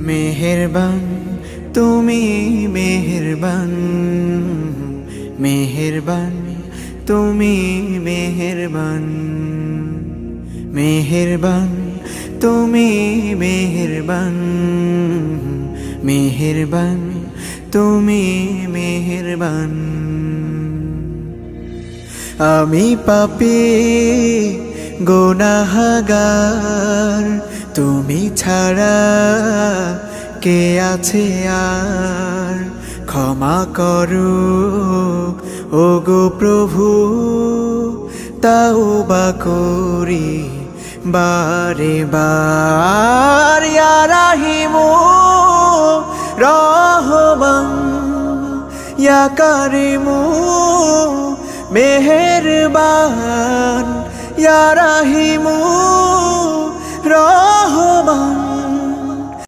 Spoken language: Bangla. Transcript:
মেহেরবান তুমি মেহেরবান, মেহেরবান তুমি মেহেরবান, মেহেরবান তুমি মেহেরবান, মেহেরবান তুমি মেহেরবান। আমি পাপী গুনাহগার, তুমি ছাড়া কে আছে আর? ক্ষমা করো ওগো প্রভু, তাওবা করি বারে বার। ইয়া রাহিমু রহমান, ইয়া কারিমু মেহেরবান, ইয়া রাহিমু